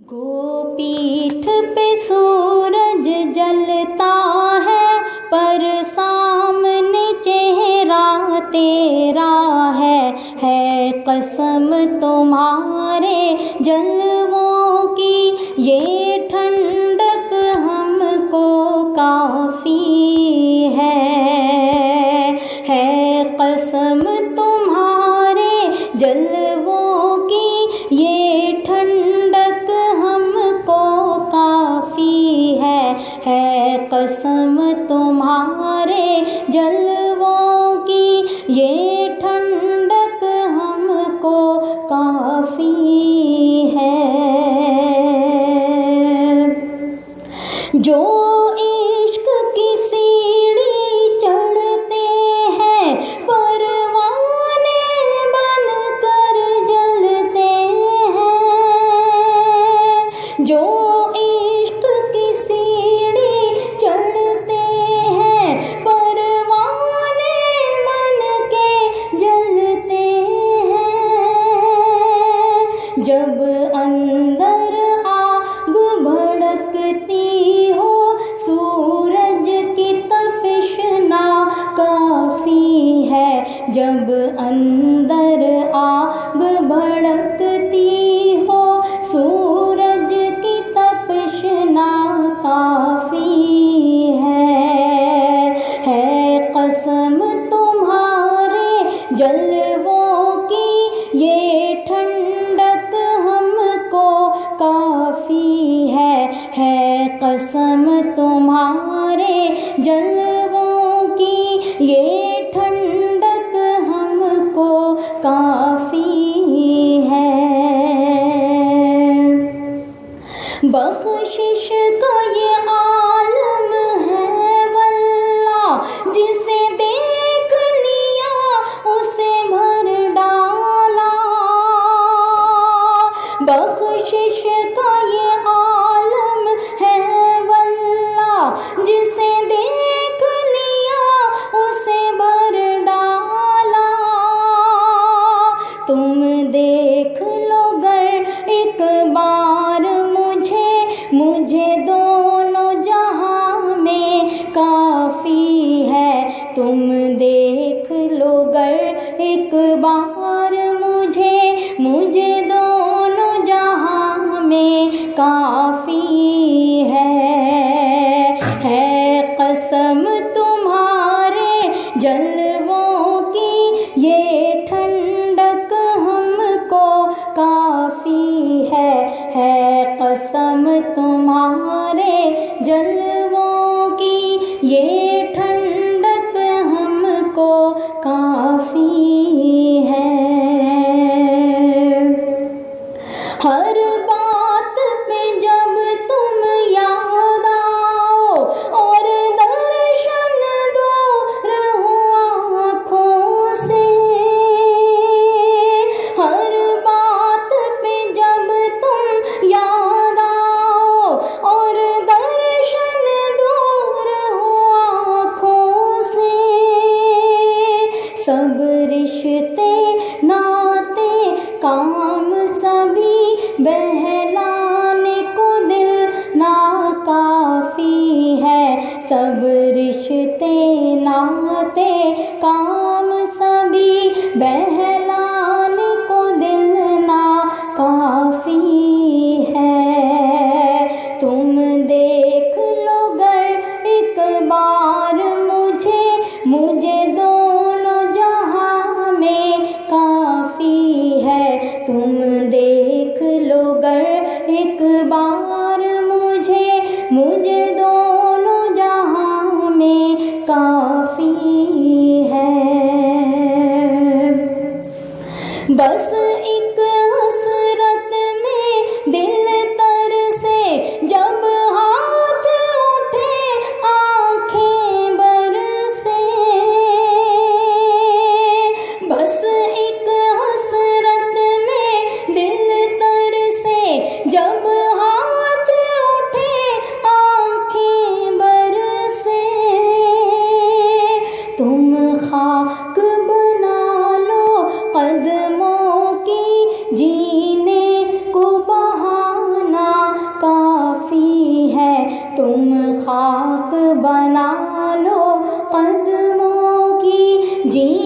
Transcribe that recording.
गोपीठ पे सूरज जलता है, पर सामने चेहरा तेरा है कसम तुम्हारे जलवों की, ये ठंडक हमको काफ़ी है कसम तुम्हारे जलवों की, ये ठंडक हमको काफ़ी है कसम तुम्हारे जलवों की, ये ठंडक हमको काफ़ी है। जो इश्क की सीढ़ी चढ़ते हैं, परवाने बनकर जलते हैं। जो इश्क की सीढ़ी चढ़ते हैं, परवाने बनके जलते हैं। जब अंदर आग भड़कती हो, सूरज की तपिश ना काफ़ी है। जब अंदर आग भड़कती हो, सूरज की तपिश ना काफ़ी है कसम तुम्हारे जलवों की, ये ठंडक हमको काफ़ी है कसम तुम्हारे जलवों की, ये ठंडक हमको काफ़ी है। बख्शिश का ये आलम है वल्लाह, जिसे देख लिया उसे भर डाला। बख्शिश का ये आलम है वल्लाह, जिसे देख लिया उसे भर डाला। तुम देख लो गर एक बार मुझे दोनों जहां में काफ़ी है। तुम देख लो गर एक बार मुझे दोनों जहां में काफ़ी है कसम तुम्हारे जलवों की, ये ठंडक हमको काफ़ी है कसम तुम्हारे जलवों की, ये ठंडक हमको काफ़ी है। हर बात पे जब तुम याद आओ, और दर्शन दो रहो आँखों से। हर बात पे जब तुम याद आओ, और दर्शन दो रहो आँखों से। सब रिश्ते नाते काम सभी बहलाने को दिल ना काफ़ी है। सब रिश्ते नाते काम सभी बहलाने को दिल ना काफ़ी है। तुम देख लो गर एक बार मुझे दोनों जहां में काफ़ी है। तुम देख लो गर एक बार मुझे दोनों जहां में काफ़ी है। बस एक हसरत में दिल तरसे, जब हाथ उठे आँखें बरसे। बस एक हसरत में दिल तरसे, जब हाथ उठे आँखें तुम खाक बना लो कदमों की, जी